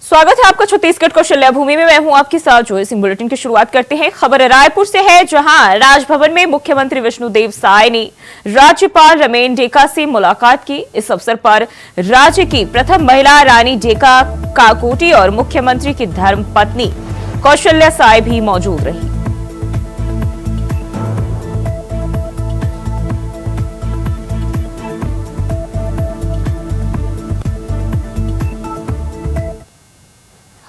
स्वागत है आपका छत्तीसगढ़ कौशल्या भूमि में। मैं हूं आपके साथ जो इस बुलेटिन की शुरुआत करते हैं। खबर रायपुर से है, जहां राजभवन में मुख्यमंत्री विष्णुदेव साय ने राज्यपाल रमेन डेका से मुलाकात की। इस अवसर पर राज्य की प्रथम महिला रानी डेका काकोटी और मुख्यमंत्री की धर्मपत्नी कौशल्या साय भी मौजूद रही।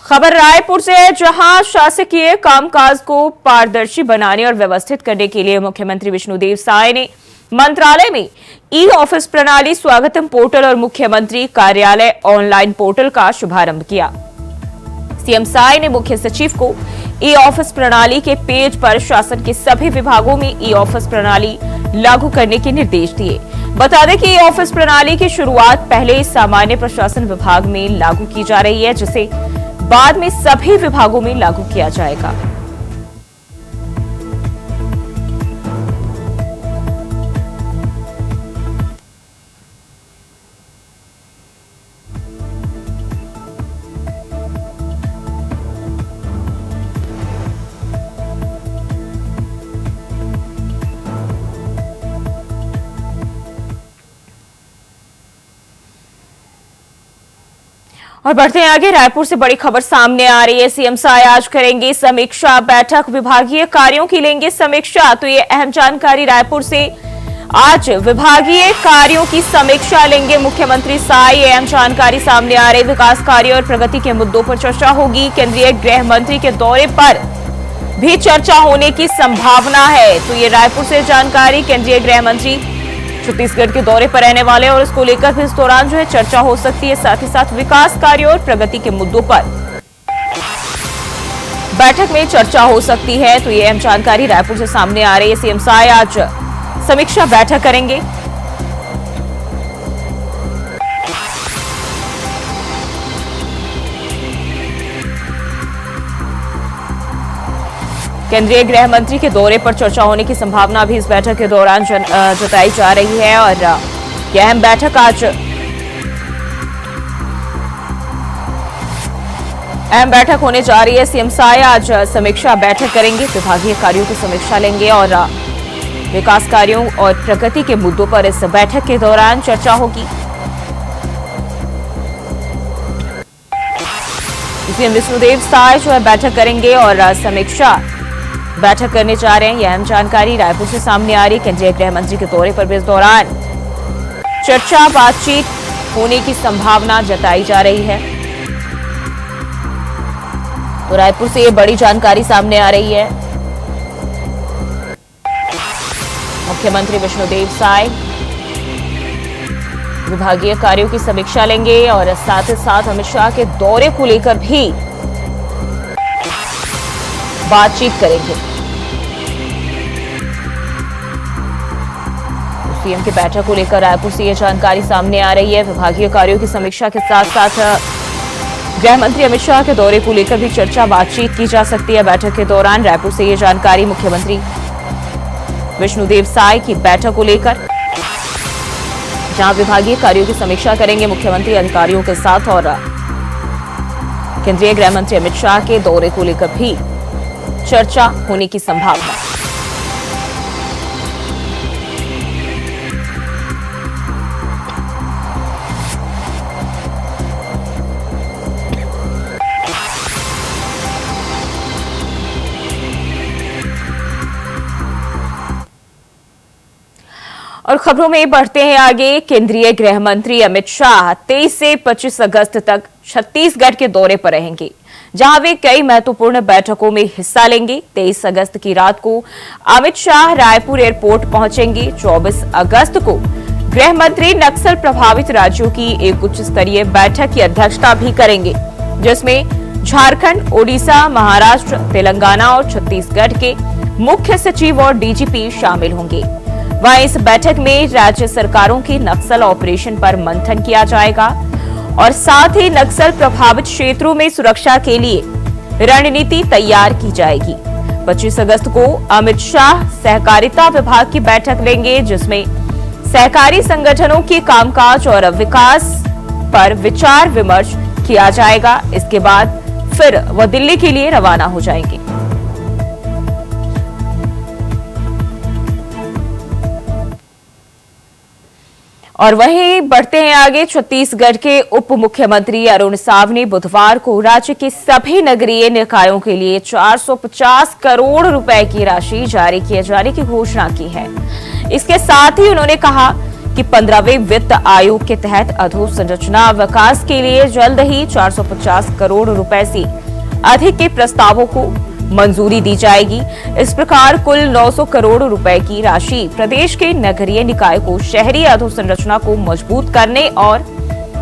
खबर रायपुर से है, जहां शासकीय कामकाज को पारदर्शी बनाने और व्यवस्थित करने के लिए मुख्यमंत्री विष्णुदेव साय ने मंत्रालय में ई ऑफिस प्रणाली, स्वागतम पोर्टल और मुख्यमंत्री कार्यालय ऑनलाइन पोर्टल का शुभारंभ किया। सीएम साय ने मुख्य सचिव को ई ऑफिस प्रणाली के पेज पर शासन के सभी विभागों में ई ऑफिस प्रणाली लागू करने के निर्देश दिए। बता दें कि ई ऑफिस प्रणाली की शुरुआत पहले सामान्य प्रशासन विभाग में लागू की जा रही है, जिसे बाद में सभी विभागों में लागू किया जाएगा। और बढ़ते हैं आगे। रायपुर से बड़ी खबर सामने आ रही है। सीएम साय आज करेंगे समीक्षा बैठक, विभागीय कार्यों की लेंगे समीक्षा। तो ये अहम जानकारी रायपुर से। आज विभागीय कार्यों की समीक्षा लेंगे मुख्यमंत्री साय। ये अहम जानकारी सामने आ रही। विकास कार्य और प्रगति के मुद्दों पर चर्चा होगी। केंद्रीय गृह मंत्री के दौरे पर भी चर्चा होने की संभावना है। तो ये रायपुर से जानकारी। केंद्रीय गृह मंत्री छत्तीसगढ़ के दौरे पर रहने वाले और इसको लेकर भी इस दौरान चर्चा हो सकती है। साथ ही साथ विकास कार्यों और प्रगति के मुद्दों पर बैठक में चर्चा हो सकती है। तो ये अहम जानकारी रायपुर से सामने आ रही है। सीएम साय आज समीक्षा बैठक करेंगे। केंद्रीय गृह मंत्री के दौरे पर चर्चा होने की संभावना भी इस बैठक के दौरान जताई जा रही है। और यह अहम बैठक आज होने जा रही है। सीएम साय आज समीक्षा बैठक करेंगे, विभागीय कार्यों की समीक्षा लेंगे और विकास कार्यों और प्रगति के मुद्दों पर इस बैठक के दौरान चर्चा होगी। सीएम विष्णुदेव साय बैठक करेंगे और समीक्षा बैठक करने जा रहे हैं। यह अहम जानकारी रायपुर से सामने आ रही। केंद्रीय गृह मंत्री के दौरे पर भी इस दौरान चर्चा बातचीत होने की संभावना जताई जा रही है। तो रायपुर से ये बड़ी जानकारी सामने आ रही है। मुख्यमंत्री विष्णुदेव साय विभागीय कार्यों की समीक्षा लेंगे और साथ ही साथ अमित शाह के दौरे को लेकर भी बातचीत करेंगे। सीएम की बैठक को लेकर रायपुर से यह जानकारी सामने आ रही है। विभागीय कार्यों की समीक्षा के साथ साथ गृह मंत्री अमित शाह के दौरे को लेकर भी चर्चा बातचीत की जा सकती है बैठक के दौरान। रायपुर से यह जानकारी मुख्यमंत्री विष्णुदेव साय की बैठक को लेकर, जहां विभागीय कार्यों की समीक्षा करेंगे मुख्यमंत्री अधिकारियों के साथ और केंद्रीय गृह मंत्री अमित शाह के दौरे को लेकर भी चर्चा होने की संभावना। और खबरों में बढ़ते हैं आगे। केंद्रीय गृह मंत्री अमित शाह 23 से 25 अगस्त तक छत्तीसगढ़ के दौरे पर रहेंगे, जहां वे कई महत्वपूर्ण बैठकों में हिस्सा लेंगे। 23 अगस्त की रात को अमित शाह रायपुर एयरपोर्ट पहुंचेंगे। 24 अगस्त को गृह मंत्री नक्सल प्रभावित राज्यों की एक उच्च स्तरीय बैठक की अध्यक्षता भी करेंगे, जिसमें झारखंड, ओडिशा, महाराष्ट्र, तेलंगाना और छत्तीसगढ़ के मुख्य सचिव और डीजीपी शामिल होंगे। वहीं इस बैठक में राज्य सरकारों के नक्सल ऑपरेशन पर मंथन किया जाएगा और साथ ही नक्सल प्रभावित क्षेत्रों में सुरक्षा के लिए रणनीति तैयार की जाएगी। 25 अगस्त को अमित शाह सहकारिता विभाग की बैठक लेंगे, जिसमें सहकारी संगठनों के कामकाज और विकास पर विचार विमर्श किया जाएगा। इसके बाद फिर वह दिल्ली के लिए रवाना हो जाएंगे। और वहीं बढ़ते हैं आगे, छत्तीसगढ़ के उप मुख्यमंत्री अरुण साव ने बुधवार को राज्य के सभी नगरीय निकायों के लिए 450 करोड़ रुपए की राशि जारी किए जाने की घोषणा की है। इसके साथ ही उन्होंने कहा कि 15वें वित्त आयोग के तहत अधोसंरचना विकास के लिए जल्द ही 450 करोड़ रुपए से अधिक के प्रस्तावों को मंजूरी दी जाएगी। इस प्रकार कुल 900 करोड़ रुपए की राशि प्रदेश के नगरीय निकाय को शहरी अधोसंरचना को मजबूत करने और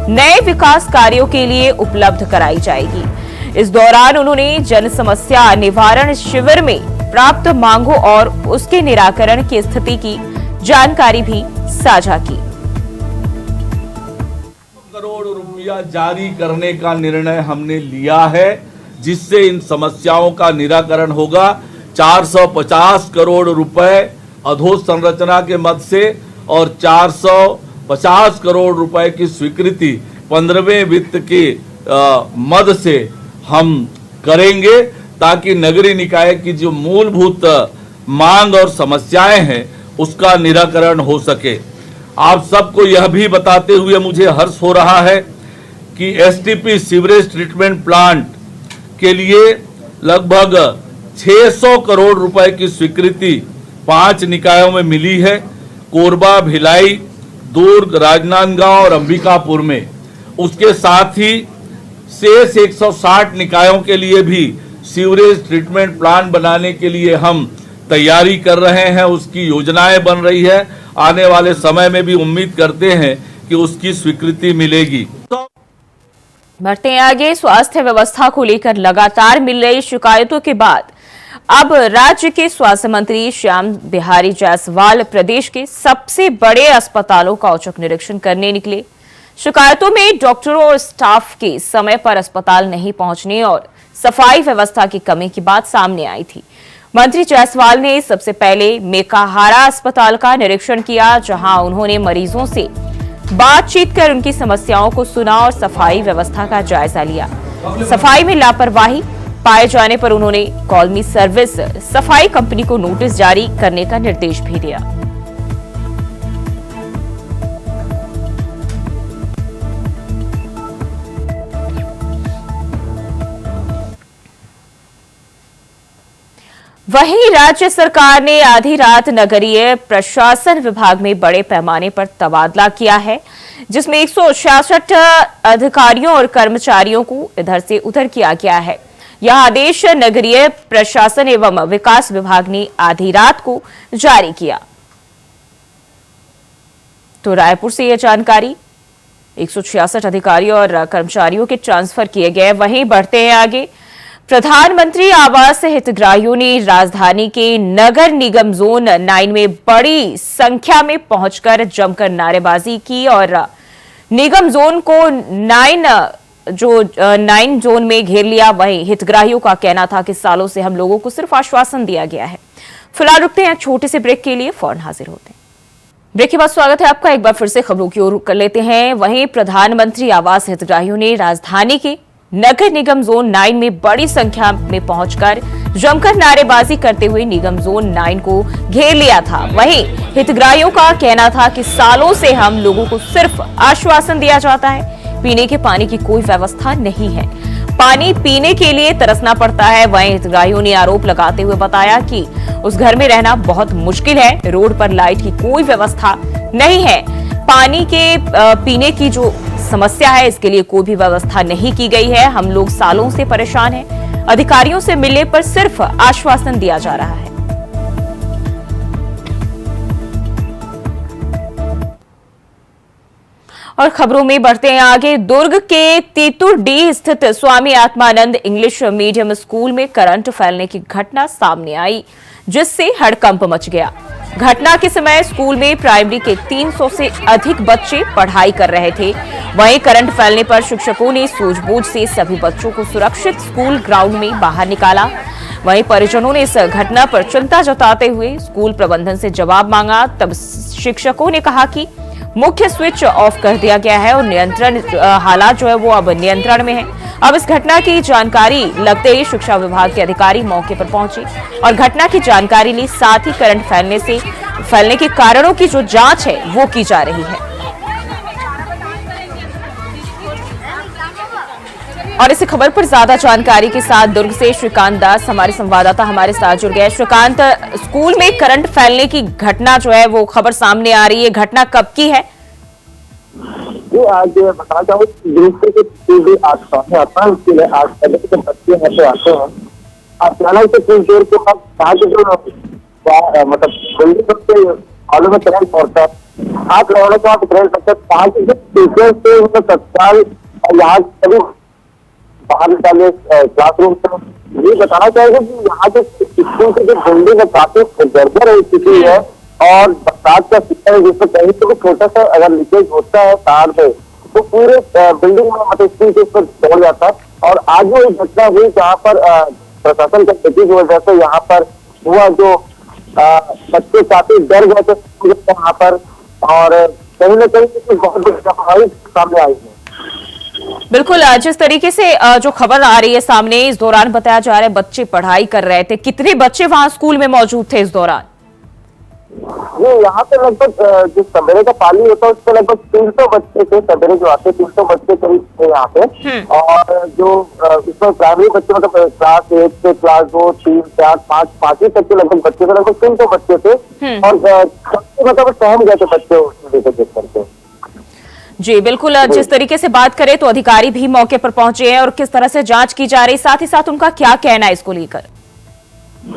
नए विकास कार्यों के लिए उपलब्ध कराई जाएगी। इस दौरान उन्होंने जन समस्या निवारण शिविर में प्राप्त मांगों और उसके निराकरण की स्थिति की जानकारी भी साझा की। करोड़ रुपया जारी करने का निर्णय हमने लिया है, जिससे इन समस्याओं का निराकरण होगा। 450 करोड़ रुपए अधोसंरचना के मद से और 450 करोड़ रुपए की स्वीकृति 15वें वित्त के मद से हम करेंगे, ताकि नगरीय निकाय की जो मूलभूत मांग और समस्याएं हैं उसका निराकरण हो सके। आप सबको यह भी बताते हुए मुझे हर्ष हो रहा है कि एसटीपी सीवरेज ट्रीटमेंट प्लांट के लिए लगभग 600 करोड़ रुपए की स्वीकृति 5 निकायों में मिली है। कोरबा, भिलाई, दुर्ग, राजनांदगांव और अंबिकापुर में। उसके साथ ही शेष 160 निकायों के लिए भी सीवरेज ट्रीटमेंट प्लांट बनाने के लिए हम तैयारी कर रहे हैं, उसकी योजनाएं बन रही है। आने वाले समय में भी उम्मीद करते हैं कि उसकी स्वीकृति मिलेगी। बढ़ते हैं आगे, स्वास्थ्य व्यवस्था को लेकर लगातार मिल रही शिकायतों के बाद अब राज्य के स्वास्थ्य मंत्री श्याम बिहारी जायसवाल प्रदेश के सबसे बड़े अस्पतालों का औचक निरीक्षण करने निकले। शिकायतों में डॉक्टरों और स्टाफ के समय पर अस्पताल नहीं पहुंचने और सफाई व्यवस्था की कमी की बात सामने आई थी। मंत्री जायसवाल ने सबसे पहले मेकाहारा अस्पताल का निरीक्षण किया, जहां उन्होंने मरीजों से बातचीत कर उनकी समस्याओं को सुना और सफाई व्यवस्था का जायजा लिया। सफाई में लापरवाही पाए जाने पर उन्होंने कॉलमी सर्विस सफाई कंपनी को नोटिस जारी करने का निर्देश भी दिया। वहीं राज्य सरकार ने आधी रात नगरीय प्रशासन विभाग में बड़े पैमाने पर तबादला किया है, जिसमें 166 अधिकारियों और कर्मचारियों को इधर से उधर किया गया है। यह आदेश नगरीय प्रशासन एवं विकास विभाग ने आधी रात को जारी किया। तो रायपुर से यह जानकारी, 166 अधिकारियों और कर्मचारियों के ट्रांसफर किए गए। वहीं बढ़ते हैं आगे, प्रधानमंत्री आवास हितग्राहियों ने राजधानी के नगर निगम जोन 9 में बड़ी संख्या में पहुंचकर जमकर नारेबाजी की और निगम जोन को 9 जोन में घेर लिया। वहीं हितग्राहियों का कहना था कि सालों से हम लोगों को सिर्फ आश्वासन दिया गया है। फिलहाल रुकते हैं छोटे से ब्रेक के लिए, फौरन हाजिर होते हैं। ब्रेक के बाद स्वागत है आपका। एक बार फिर से खबरों की ओर रुख कर लेते हैं। वहीं प्रधानमंत्री आवास हितग्राहियों ने राजधानी के नगर निगम जोन 9 में बड़ी संख्या में पहुंचकर जमकर नारेबाजी करते हुए निगम जोन 9 को घेर लिया था। वहीं हितग्राहियों का कहना था कि सालों से हम लोगों को सिर्फ आश्वासन दिया जाता है, पीने के पानी की कोई व्यवस्था नहीं है, पानी पीने के लिए तरसना पड़ता है। वहीं हितग्राहियों ने आरोप लगाते हुए बताया कि उस घर में रहना बहुत मुश्किल है, रोड पर लाइट की कोई व्यवस्था नहीं है, पानी के पीने की जो समस्या है इसके लिए कोई भी व्यवस्था नहीं की गई है। हम लोग सालों से परेशान हैं, अधिकारियों से मिलने पर सिर्फ आश्वासन दिया जा रहा है। और खबरों में बढ़ते हैं आगे, दुर्ग के तेतुरडीह स्थित Swami Atmanand English medium school में करंट फैलने की घटना सामने आई, जिससे हड़कंप मच गया। घटना के समय स्कूल में प्राइमरी के 300 से अधिक बच्चे पढ़ाई कर रहे थे। वहीं करंट फैलने पर शिक्षकों ने सूझबूझ से सभी बच्चों को सुरक्षित स्कूल ग्राउंड में बाहर निकाला। वहीं परिजनों ने इस घटना पर चिंता जताते हुए स्कूल प्रबंधन से जवाब मांगा। तब शिक्षकों ने कहा कि मुख्य स्विच ऑफ कर दिया गया है और नियंत्रण हालात जो है वो अब नियंत्रण में है। अब इस घटना की जानकारी लगते ही शिक्षा विभाग के अधिकारी मौके पर पहुंचे और घटना की जानकारी ली। साथ ही करंट फैलने के कारणों की जो जांच है वो की जा रही है। और इसी खबर पर ज्यादा जानकारी के साथ दुर्ग से श्रीकांत दास हमारे संवाददाता हमारे साथ जुड़ गए। श्रीकांत, स्कूल में करंट फैलने की घटना जो है वो खबर सामने आ रही है, घटना कब की है? ये आज बताना चाहूँ दूसरे आज सामने आता है, उसके लिए आज पहले के बच्चे यहाँ पे आते हैं। अचानक से कुछ देर के बाद कहा कि जो मतलब बिल्डिंग से हॉलों में करंट पहुंचता है, हाथ लगाने के बाद करंट पड़ता है। कहा कि टीचर से उन्हें तत्काल यहाँ सभी बाहर निकाले क्लासरूम से। ये बताना चाहेगा कि यहाँ जो स्कूल की जो बिल्डिंग है काफी जर्जर हो चुकी है और बरसात का सीजन है, जिसमें कहीं से भी छोटा सा अगर लीकेज होता है तार पे तो पूरे बिल्डिंग में मतलब स्कूल के ऊपर दौड़ जाता है। और आज वो एक घटना हुई जहाँ पर प्रशासन की स्थिति की वजह से यहाँ पर हुआ जो बच्चे काफी डर गए थे यहाँ पर और कहीं ना कहीं बहुत बड़ी सामने आई है। बिल्कुल, जिस तरीके से जो खबर आ रही है सामने, इस दौरान बताया जा रहा है बच्चे पढ़ाई कर रहे थे। कितने बच्चे वहां स्कूल में मौजूद थे इस दौरान? ये यहाँ पे लगभग जो सवेरे का पाली होता है उसमें लगभग 300 बच्चे थे। सवेरे जो आते 300 बच्चे करीब थे यहाँ पे। और जो इसमें प्राइमरी बच्चे मतलब क्लास 1 से क्लास 2, 3, 4, 5, 5वीं तक के लगभग बच्चे थे, लगभग 300 बच्चे थे। और सबसे मतलब सहम गए थे बच्चे उसमें देख करके। जी बिल्कुल, जिस तरीके से बात करें तो अधिकारी भी मौके पर पहुंचे हैं और किस तरह से जांच की जा रही, साथ ही साथ उनका क्या कहना है इसको लेकर?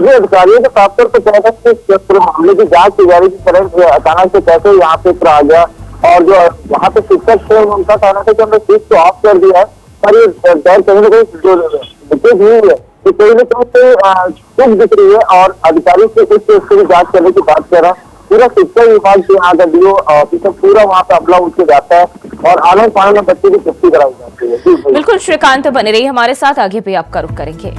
ये अधिकारियों के साफ तौर पर कहना है कि पूरे मामले की जांच की जा रही है। करंट अचानक से कैसे यहाँ पे आ गया और जो वहाँ पे शिक्षक थे उनका कहना था कि हमने स्विच तो ऑफ कर दिया है, पर ये डर कहीं ना कहीं जो लीकेज हुई है तो कहीं ना कहीं चूक दिख रही है और अधिकारी से इसकी जांच करने की बात कर रहा है। पूरा शिक्षा विभाग से यहाँ का डीओ ऑफिसर पूरा वहाँ पे अमला उठ के जाता है और आने पाने में बच्चे की छुट्टी कराई जाती है। बिल्कुल श्रीकांत, बने रहिए हमारे साथ, आगे भी आपका रुख करेंगे।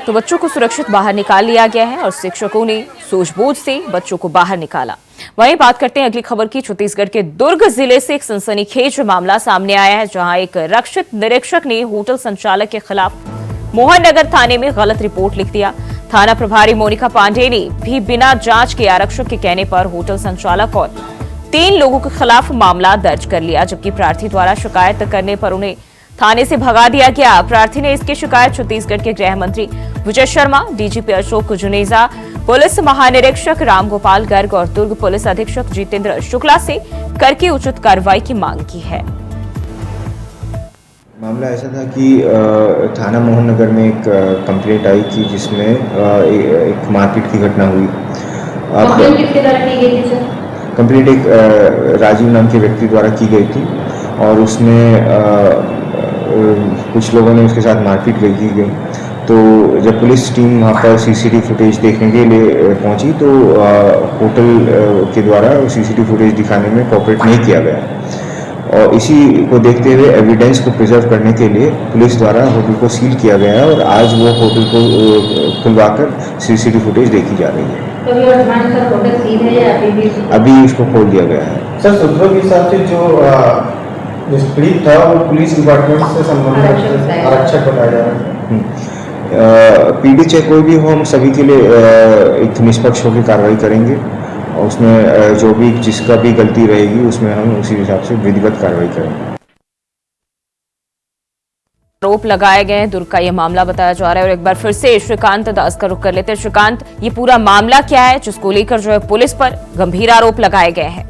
तो बच्चों को सुरक्षित बाहर निकाल लिया गया है और शिक्षकों ने सूझबूझ से बच्चों को बाहर निकाला। वहीं बात करते हैं अगली खबर की। छत्तीसगढ़ के दुर्ग जिले से एक सनसनीखेज मामला सामने आया है, जहां एक रक्षित निरीक्षक ने होटल संचालक के खिलाफ मोहन नगर थाने में गलत रिपोर्ट लिख दिया। थाना प्रभारी मोनिका पांडे ने भी बिना जांच के आरक्षक के कहने पर होटल संचालक और 3 लोगों के खिलाफ मामला दर्ज कर लिया, जबकि प्रार्थी द्वारा शिकायत करने पर उन्हें थाने से भगा दिया गया। प्रार्थी ने इसकी शिकायत छत्तीसगढ़ के गृह मंत्री विजय शर्मा, डीजीपी अशोक जुनेजा, पुलिस महानिरीक्षक रामगोपाल गर्ग और दुर्ग पुलिस अधीक्षक जितेंद्र शुक्ला से करके उचित कार्रवाई की मांग की है। मामला ऐसा था कि थाना मोहन नगर में एक कंप्लेंट आई थी जिसमें एक मारपीट की घटना हुई। कंप्लेंट किसके द्वारा की गई थी सर? कंप्लेंट एक राजीव नाम के व्यक्ति द्वारा की गई थी और उसमें कुछ लोगों ने उसके साथ मारपीट की गई। तो जब पुलिस टीम वहाँ पर सीसीटीवी फुटेज देखने के लिए पहुंची तो होटल के द्वारा सीसीटीवी फुटेज दिखाने में कोऑपरेट नहीं किया गया और इसी को देखते हुए एविडेंस को प्रिजर्व करने के लिए पुलिस द्वारा होटल को सील किया गया है और आज वो होटल को खुलवाकर सीसीटीवी फुटेज देखी जा रही है। तो ये वर्तमान सर होटल सील है या अभी इसको खोल दिया गया है। सर सूत्रों के हिसाब से जो पीड़ित था वो पुलिस डिपार्टमेंट से संबंधित आरक्षक बताया जा रहा है। पीड़ित चाहे कोई भी हो, हम सभी के लिए एक निष्पक्ष होकर कार्रवाई करेंगे और उसमें जो भी जिसका भी गलती रहेगी उसमें हम उसी हिसाब से विधिवत कार्रवाई करेंगे। आरोप लगाए गए हैं, दुर्ग का यह मामला बताया जा रहा है और एक बार फिर से श्रीकांत दास का रुख कर लेते हैं। श्रीकांत, ये पूरा मामला क्या है जिसको लेकर जो है पुलिस पर गंभीर आरोप लगाए गए हैं?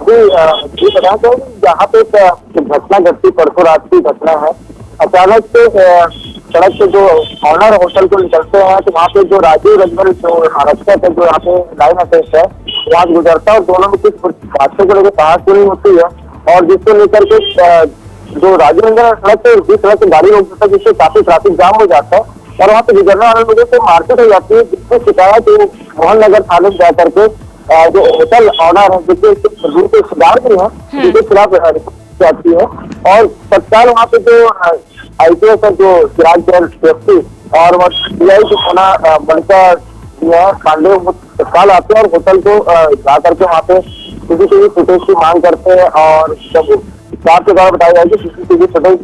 ये बता दो यहाँ पे घटना घटती परसों रात की घटना है। अचानक से सड़क से जो ऑनर होटल को निकलते हैं तो वहाँ पे जो राजीव रंजन जो आरक्षक है जो यहाँ पे लाइन अटेस्ट है वहाँ गुजरता है और दोनों में कुछ हादसे को लेकर कहासुनी होती है और जिसको लेकर के जो राजीव रंजन सड़क से जिस तरह से गाड़ी रोक देता है जिससे काफी ट्रैफिक जाम हो जाता है और वहाँ पे गुजरने वाले लोगों से मारपीट हो जाती है, जिसको शिकायत मोहन नगर थाने में जा करके जो होटल ऑनर है जिसके सुधार भी है जिसके खिलाफ जाती है और तत्काल वहाँ पे जो आईपीएस है जो चिराग जैन व्यक्ति और वह सीआई की थाना बनकर पांडे तत्काल आते हैं और होटल को जा करके वहाँ पे सीसीटीवी फुटेज की मांग करते हैं। और जब स्टाफ के द्वारा बताया जाए कि सीसीटीवी फुटेज इस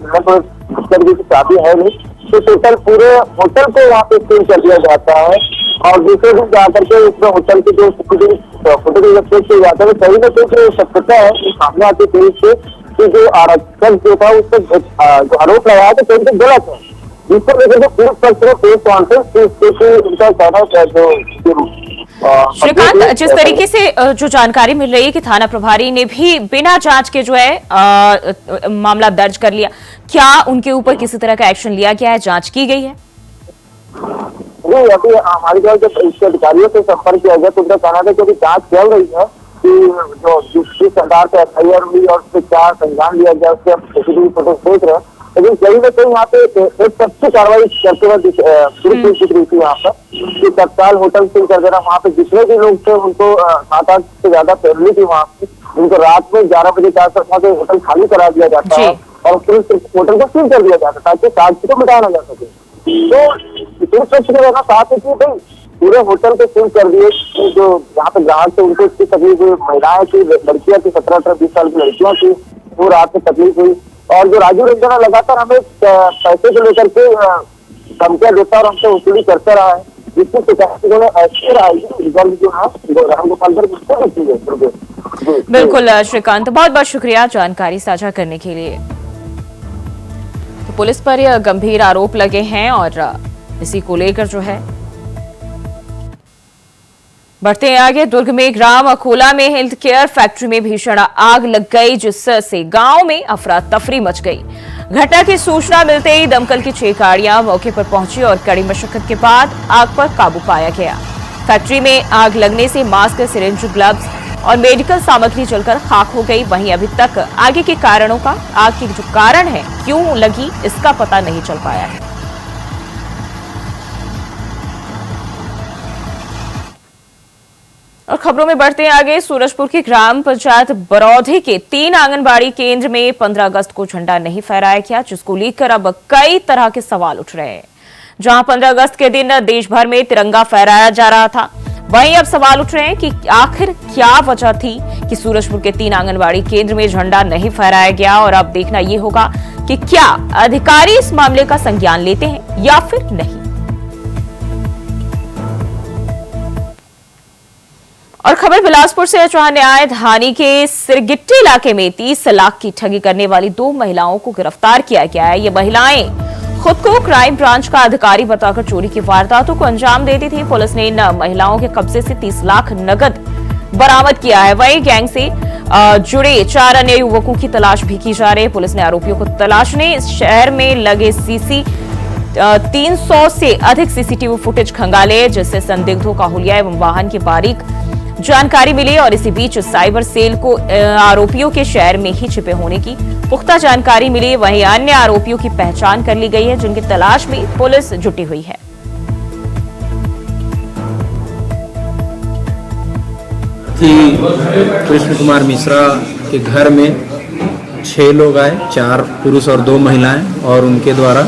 तरीके की चाबी है नहीं, तो टोटल पूरे होटल को वहाँ पे सील कर दिया जाता है। और दूसरे दिन जाकर के उसमें होटल की जो सीसीटीवी फुटेज जब चेक किया जाता है तो कहीं ना कहीं शक्यता है कि सामने आती पुलिस से कि जो आरक्षक जो था उस पर जो आरोप लगाया तो कहीं से गलत है, जिसको लेकर जो पुलिस पक्ष में प्रेस कॉन्फ्रेंस उनका कहना है जो श्रीकांत, जिस तरीके से जो जानकारी मिल रही है कि थाना प्रभारी ने भी बिना जांच के जो है मामला दर्ज कर लिया, क्या उनके ऊपर किसी तरह का एक्शन लिया गया है, जांच की गई है? नहीं, अभी हमारे जो इसके अधिकारियों से संपर्क किया गया तो उनका कहना था कि अभी जांच चल रही है कि जो जिस सरकार से FIR हुई और उससे क्या संज्ञान लिया गया उसके सीसीटीवी फुटेज देख रहे हैं। लेकिन कहीं ना कहीं यहाँ पे एक सख्त कार्रवाई करते हुए पुलिस दिख रही थी यहाँ पर कि तत्काल होटल सील कर देना। वहाँ पे जितने भी लोग थे उनको 7-8 से ज्यादा फैमिली थी वहाँ पे, उनको रात में 11 बजे के आसपास वहाँ पे होटल खाली करा दिया जाता है और पुलिस होटल को सील कर दिया जाता है ताकि साक्ष्य को मिटाया जा सके। तो पुलिस पक्ष का कहना साफ है कि भाई पूरे होटल को सील कर दिए। जो यहाँ पे ग्राहक थे उनको इसकी तकलीफ हुई, महिलाएं थी, लड़कियां थी, 17-18-20 साल की लड़कियां थी, वो रात में तकलीफ हुई। और जो राजीव रंजन लगातार हमें पैसे को लेकर के धमकियां देता और हमसे वसूली करता रहा है, जिसकी शिकायत उन्होंने ऐसे रिजल्ट जो है रामगोपाल पर। बिल्कुल श्रीकांत, बहुत बहुत शुक्रिया जानकारी साझा करने के लिए। तो पुलिस पर यह गंभीर आरोप लगे हैं और इसी को लेकर जो है बढ़ते हैं आगे। दुर्ग में ग्राम अकोला में हेल्थ केयर फैक्ट्री में भीषण आग लग गई, जिससे गांव में अफरा तफरी मच गई। घटना की सूचना मिलते ही दमकल की 6 गाड़ियां मौके पर पहुंची और कड़ी मशक्कत के बाद आग पर काबू पाया गया। फैक्ट्री में आग लगने से मास्क, सिरिंज, ग्लव्स और मेडिकल सामग्री जलकर खाक हो गई। वहीं अभी तक आगे के कारणों का, आग के जो कारण है, क्यों लगी, इसका पता नहीं चल पाया है। और खबरों में बढ़ते हैं आगे। सूरजपुर की ग्राम पंचायत बरौधे के 3 आंगनबाड़ी केंद्र में 15 अगस्त को झंडा नहीं फहराया गया, जिसको लेकर अब कई तरह के सवाल उठ रहे हैं। जहां 15 अगस्त के दिन देश भर में तिरंगा फहराया जा रहा था, वहीं अब सवाल उठ रहे हैं कि आखिर क्या वजह थी कि सूरजपुर के 3 आंगनबाड़ी केंद्र में झंडा नहीं फहराया गया। और अब देखना यह होगा कि क्या अधिकारी इस मामले का संज्ञान लेते हैं या फिर नहीं। और खबर बिलासपुर से, जहां न्यायधानी के सिरगिट्टी इलाके में 30 लाख की ठगी करने वाली 2 महिलाओं को गिरफ्तार किया गया है। ये महिलाएं खुद को क्राइम ब्रांच का अधिकारी बताकर चोरी की वारदातों को अंजाम देती थी। पुलिस ने इन महिलाओं के कब्जे से 30 लाख नगद बरामद किया है। वहीं गैंग से जुड़े 4 अन्य युवकों की तलाश भी की जा रही है। पुलिस ने आरोपियों को तलाशने शहर में लगे 300 से अधिक सीसीटीवी फुटेज खंगाले, जिससे संदिग्धों का हुलिया एवं वाहन की बारीक जानकारी मिली। और इसी बीच साइबर सेल को आरोपियों के शहर में ही छिपे होने की पुख्ता जानकारी मिली। वहीं अन्य आरोपियों की पहचान कर ली गई है, जिनकी तलाश में पुलिस जुटी हुई है। कृष्ण कुमार मिश्रा के घर में 6 लोग आए, 4 पुरुष और 2 महिलाएं, और उनके द्वारा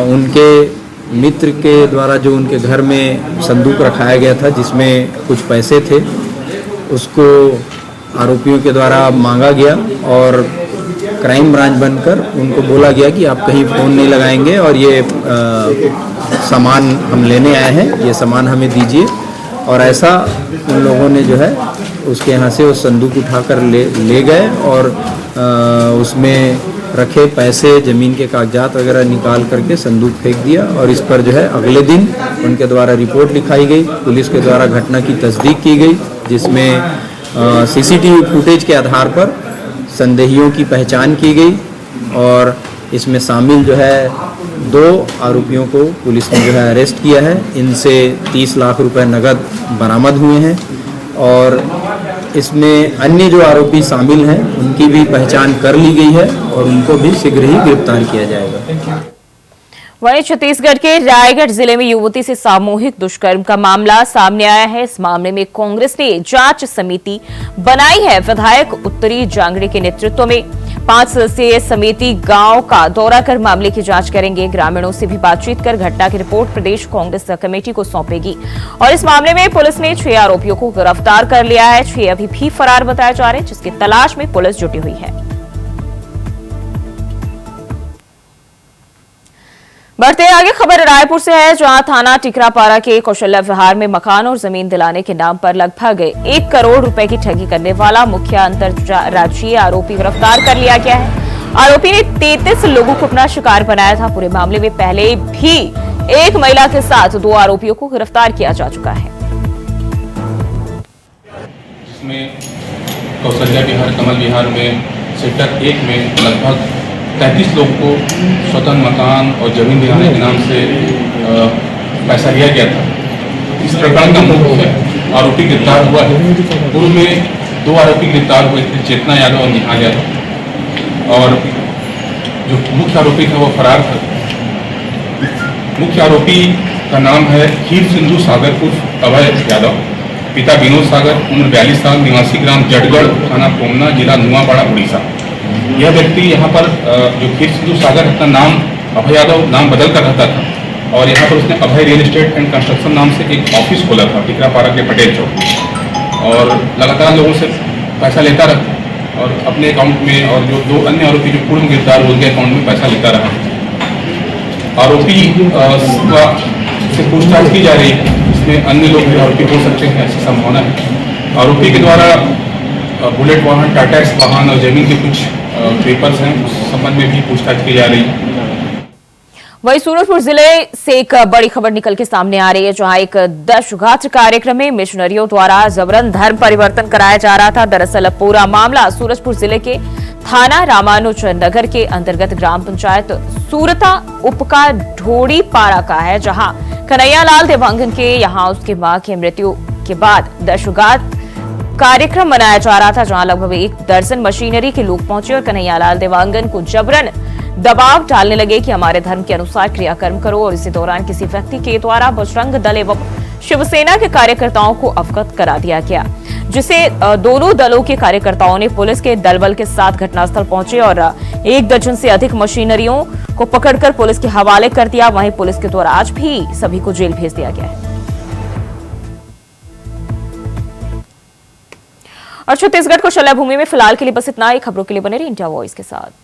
उनके मित्र के द्वारा जो उनके घर में संदूक रखाया गया था जिसमें कुछ पैसे थे, उसको आरोपियों के द्वारा मांगा गया और क्राइम ब्रांच बनकर उनको बोला गया कि आप कहीं फ़ोन नहीं लगाएंगे और ये सामान हम लेने आए हैं, ये सामान हमें दीजिए। और ऐसा उन लोगों ने जो है उसके यहाँ से वो संदूक उठाकर ले गए और उसमें रखे पैसे, ज़मीन के कागजात वगैरह निकाल करके संदूक फेंक दिया। और इस पर जो है अगले दिन उनके द्वारा रिपोर्ट लिखाई गई, पुलिस के द्वारा घटना की तस्दीक की गई, जिसमें सीसीटीवी फुटेज के आधार पर संदेहियों की पहचान की गई। और इसमें शामिल जो है 2 आरोपियों को पुलिस ने जो है अरेस्ट किया है। इनसे 30 लाख रुपए नगद बरामद हुए हैं और इसमें अन्य जो आरोपी शामिल हैं उनकी भी पहचान कर ली गई है और उनको भी शीघ्र ही गिरफ्तार किया जाएगा। वहीं छत्तीसगढ़ के रायगढ़ जिले में युवती से सामूहिक दुष्कर्म का मामला सामने आया है। इस मामले में कांग्रेस ने जांच समिति बनाई है। विधायक उत्तरी जांगड़े के नेतृत्व में 5 सदस्यीय समिति गांव का दौरा कर मामले की जांच करेंगे। ग्रामीणों से भी बातचीत कर घटना की रिपोर्ट प्रदेश कांग्रेस कमेटी को सौंपेगी। और इस मामले में पुलिस ने 6 आरोपियों को गिरफ्तार कर लिया है। 6 अभी भी फरार बताए जा रहे हैं, जिसकी तलाश में पुलिस जुटी हुई है। बढ़ते हैं आगे, खबर रायपुर से है, जहां थाना टिकरापारा के कौशल्या विहार में मकान और जमीन दिलाने के नाम पर लगभग 1 करोड़ रुपए की ठगी करने वाला मुख्य अंतरराज्यीय आरोपी गिरफ्तार कर लिया गया है। आरोपी ने 33 लोगों को अपना शिकार बनाया था। पूरे मामले में पहले भी एक महिला के साथ 2 आरोपियों को गिरफ्तार किया जा चुका है। जिसमें कौशल्या विहार, कमल विहार में सेक्टर 1 में लगभग 33 लोगों को स्वतंत्र मकान और जमीन दिलाने के नाम से पैसा लिया गया था। इस प्रकरण का मुख्य आरोपी गिरफ्तार हुआ है। पूर्व में 2 आरोपी गिरफ्तार हुए थे, चेतना यादव और निहाल यादव, और जो मुख्य आरोपी था वो फरार था। मुख्य आरोपी का नाम है खीर सिंधु सागर उर्फ अभय यादव, पिता विनोद सागर, उम्र 42 साल, निवासी ग्राम जटगढ़, थाना कोमना, जिला नुआपाड़ा, उड़ीसा। यह व्यक्ति यहाँ पर जो खीर सिंधु सागर अपना नाम अभय यादव नाम बदल कर रहता था, और यहाँ पर उसने अभय रियल एस्टेट एंड कंस्ट्रक्शन नाम से एक ऑफिस खोला था टिकरापारा के पटेल चौक, और लगातार लोगों से पैसा लेता रहा और अपने अकाउंट में, और जो 2 अन्य आरोपी जो पूर्व गिरफ्तार हुए उनके अकाउंट में पैसा लेता रहा। आरोपी से पूछताछ की जा रही है, इसमें अन्य लोग भी आरोपी हो सकते हैं, ऐसी संभावना है। आरोपी के द्वारा बुलेट वाहन, टाटा एक्स वाहन और जमीन के कुछ पेपर्स हैं, उस संबंध में भी पूछताछ की जा रही है। वहीं सूरजपुर जिले से एक बड़ी खबर निकल के सामने आ रही है, जहां एक दशघात कार्यक्रम में मिशनरियों द्वारा जबरन धर्म परिवर्तन कराया जा रहा था। दरअसल पूरा मामला सूरजपुर जिले के थाना रामानुज नगर के अंतर्गत ग्राम पंचायत सूरता उपका ढोड़ी पारा का है, जहां कन्हैयालाल देवांगन के यहां उसकी मां की मृत्यु के बाद दशघात कार्यक्रम मनाया जा रहा था, जहां लगभग 1 दर्जन मशीनरी के लोग पहुंचे और कन्हैयालाल देवांगन को जबरन दबाव डालने लगे कि हमारे धर्म के अनुसार क्रियाकर्म करो। और इसी दौरान किसी व्यक्ति के द्वारा बजरंग दल एवं शिवसेना के कार्यकर्ताओं को अवगत करा दिया गया, जिसे दोनों दलों के कार्यकर्ताओं ने पुलिस के दलबल के साथ घटनास्थल पहुंचे और 1 दर्जन से अधिक मशीनरियों को पकड़कर पुलिस के हवाले कर दिया। वहीं पुलिस के द्वारा आज भी सभी को जेल भेज दिया गया है। और छत्तीसगढ़ को शल्य भूमि में फिलहाल के लिए बस इतना ही। खबरों के लिए बने रहिए इंडिया वॉइस के साथ।